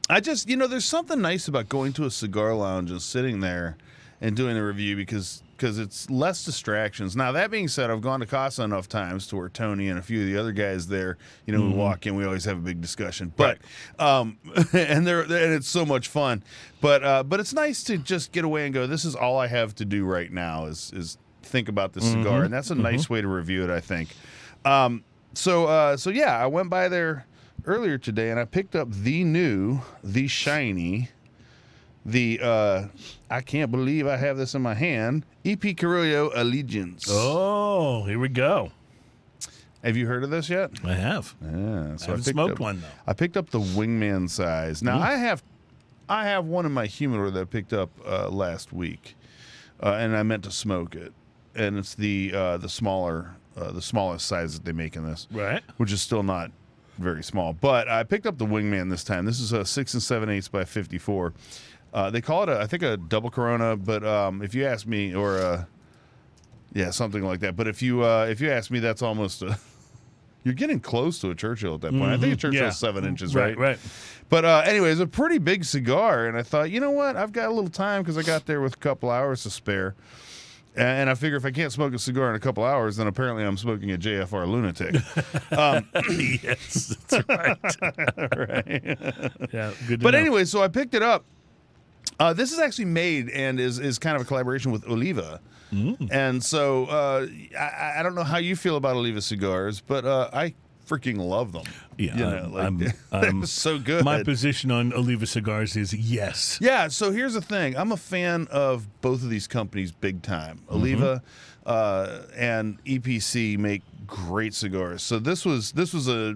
I just, there's something nice about going to a cigar lounge and sitting there and doing the review because it's less distractions. Now, that being said, I've gone to Casa enough times to where Tony and a few of the other guys there, we walk in, we always have a big discussion. But and it's so much fun. But it's nice to just get away and go, this is all I have to do right now is think about this cigar. And that's a nice way to review it, I think. So yeah, I went by there earlier today and I picked up the new, the shiny, I can't believe I have this in my hand, EP Carrillo Allegiance. Oh, here we go. Have you heard of this yet? I have. Yeah, so I haven't smoked one, though. I picked up the wingman size. Now, I have one in my humidor that I picked up last week, and I meant to smoke it. And it's the smallest size that they make in this, right? Which is still not very small. But I picked up the wingman this time. This is a 6 7/8 by 54. They call it, I think, a double Corona, but if you ask me, or something like that. But if you ask me, that's almost you're getting close to a Churchill at that point. I think a Churchill is 7 inches, right? Right. But anyway, it's a pretty big cigar, and I thought, you know what? I've got a little time because I got there with a couple hours to spare. And I figure if I can't smoke a cigar in a couple hours, then apparently I'm smoking a JFR lunatic. Yes, that's right. Right. Yeah, good to But know. anyway, so I picked it up. This is actually made and is kind of a collaboration with Oliva. And so I don't know how you feel about Oliva cigars, but I freaking love them. Yeah, I'm so good. My position on Oliva cigars is yes. Yeah, so here's the thing. I'm a fan of both of these companies big time. Oliva and EPC make great cigars. So this was a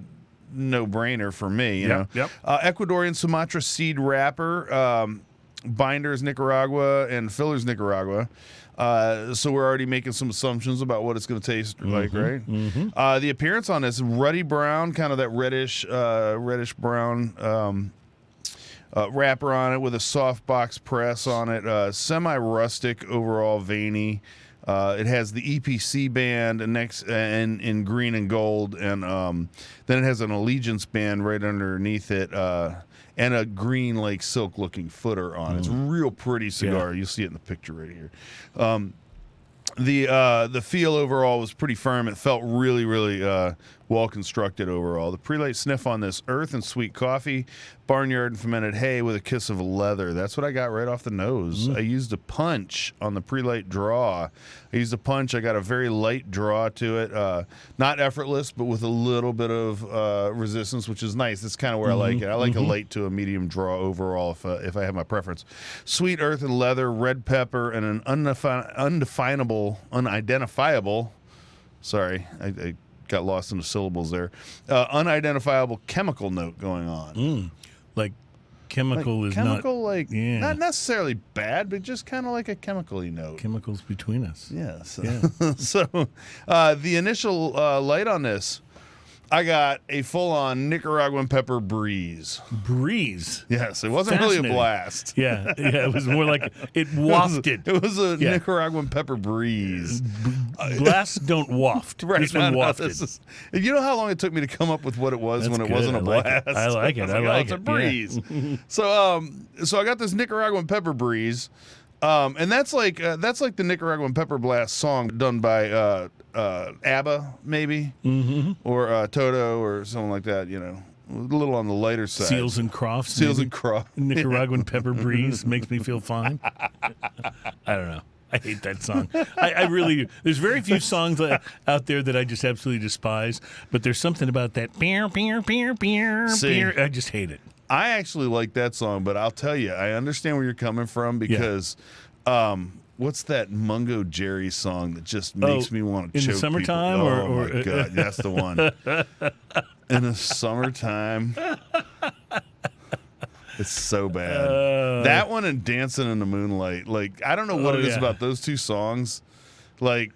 no-brainer for me. You know? Ecuadorian Sumatra seed wrapper, binders Nicaragua, and fillers Nicaragua. So we're already making some assumptions about what it's going to taste like, right? The appearance on this ruddy brown, kind of that reddish brown wrapper on it with a soft box press on it. Semi-rustic overall, veiny. It has the EPC band and in green and gold, and then it has an Allegiance band right underneath it. And a green, like, silk-looking footer on it. It's a real pretty cigar. Yeah. You'll see it in the picture right here. The feel overall was pretty firm. It felt really, really well-constructed overall. The pre-light sniff on this, earth and sweet coffee, barnyard and fermented hay with a kiss of leather. That's what I got right off the nose. I used a punch on the pre-light draw. I got a very light draw to it. Not effortless, but with a little bit of resistance, which is nice. That's kind of where I like it. I like a light to a medium draw overall if I have my preference. Sweet earth and leather, red pepper, and an unidentifiable, sorry, I got lost in the syllables there, unidentifiable chemical note going on. Like chemical is chemical, not... not necessarily bad, but just kind of like a chemical-y note. Chemicals between us. Yes. Yeah. So the initial light on this, I got a full-on Nicaraguan pepper breeze. Breeze? Yes, it wasn't really a blast. Yeah, it was more like it wafted. It was a Nicaraguan pepper breeze. Blasts don't waft. Right. This one wafted. You know how long it took me to come up with what it was when it wasn't a blast? I like it. It's a breeze. Yeah. So I got this Nicaraguan pepper breeze. And that's like the Nicaraguan Pepper Blast song done by ABBA, maybe, or Toto, or something like that. You know, a little on the lighter side. Seals and Crofts. Nicaraguan Pepper Breeze makes me feel fine. I don't know. I hate that song. I really. There's very few songs out there that I just absolutely despise. But there's something about that. I just hate it. I actually like that song, but I'll tell you, I understand where you're coming from because what's that Mungo Jerry song that just makes me want to choke in the summertime? People? Oh, my God, that's the one. In the summertime. It's so bad. That one and Dancing in the Moonlight. Like, I don't know what it is about those two songs. Like,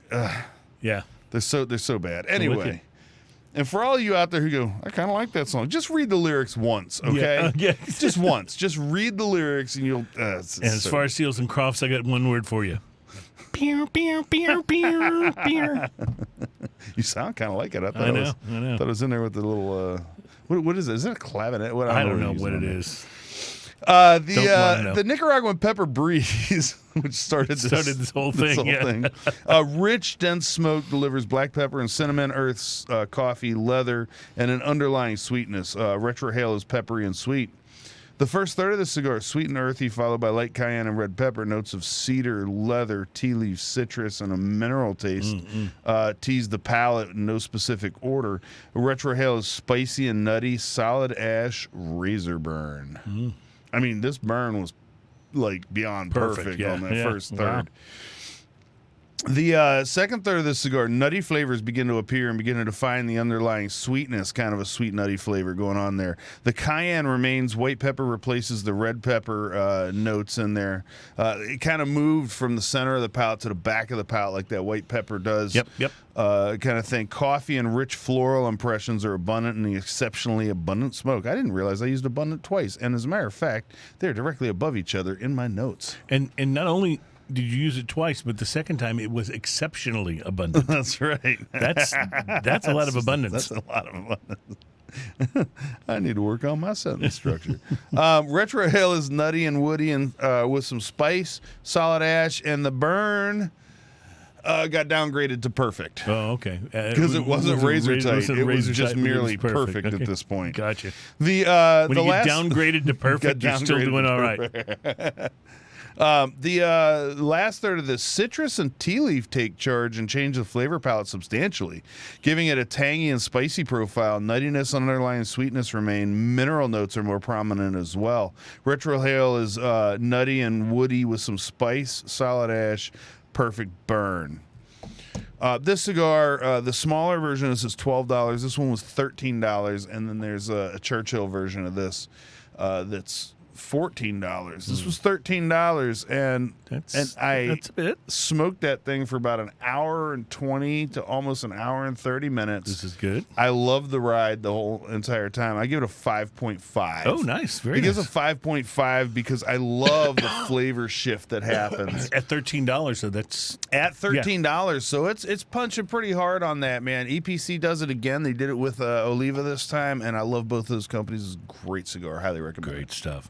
they're so bad. Anyway. And for all of you out there who go, I kind of like that song, just read the lyrics once, okay? Just once. Just read the lyrics and you'll... and as far as Seals and Crofts, I got one word for you. Pew, pew, pew, pew, pew. You sound kind of like it. I know. I thought it was in there with the little... what is it? Is it a clavinet? I don't know what it is. know. The Nicaraguan Pepper Breeze, which started this whole thing. Rich, dense smoke delivers black pepper and cinnamon, earths, coffee, leather, and an underlying sweetness. Retrohale is peppery and sweet. The first third of the cigar is sweet and earthy, followed by light cayenne and red pepper, notes of cedar, leather, tea leaf, citrus, and a mineral taste. Tease the palate in no specific order. Retrohale is spicy and nutty, solid ash, razor burn. I mean, this burn was like beyond perfect on that first third. The second third of the cigar, nutty flavors begin to appear and begin to define the underlying sweetness, kind of a sweet nutty flavor going on there. The cayenne remains, white pepper replaces the red pepper notes in there. It kind of moved from the center of the palate to the back of the palate like that white pepper does. Yep. Kind of thing. Coffee and rich floral impressions are abundant in the exceptionally abundant smoke. I didn't realize I used abundant twice, and as a matter of fact, they're directly above each other in my notes. And not only did you use it twice, but the second time it was exceptionally abundant. That's right. That's a lot of abundance. That's a lot of abundance. I need to work on my sentence structure. Retrohale is nutty and woody and with some spice, solid ash, and the burn got downgraded to perfect. Oh, okay. Because it wasn't razor tight. It was just merely perfect at this point. Gotcha. When you get downgraded to perfect, you're still doing all right. The last third of the citrus and tea leaf take charge and change the flavor palette substantially, giving it a tangy and spicy profile. Nuttiness and underlying sweetness remain. Mineral notes are more prominent as well. Retrohale is nutty and woody with some spice, solid ash, perfect burn. This cigar, the smaller version, this is $12. This one was $13, and then there's a Churchill version of this that's $14. This was $13, and That's a bit. smoked that thing for about an hour and 20 to almost an hour and 30 minutes. This is good. I love the ride the whole entire time. I give it a 5.5. Oh, nice. Very It nice. gives a 5.5 because I love the flavor shift that happens. At $13, so that's... At $13, so it's punching pretty hard on that, man. EPC does it again. They did it with Oliva this time, and I love both of those companies. It's a great cigar. Highly recommend it. Great stuff.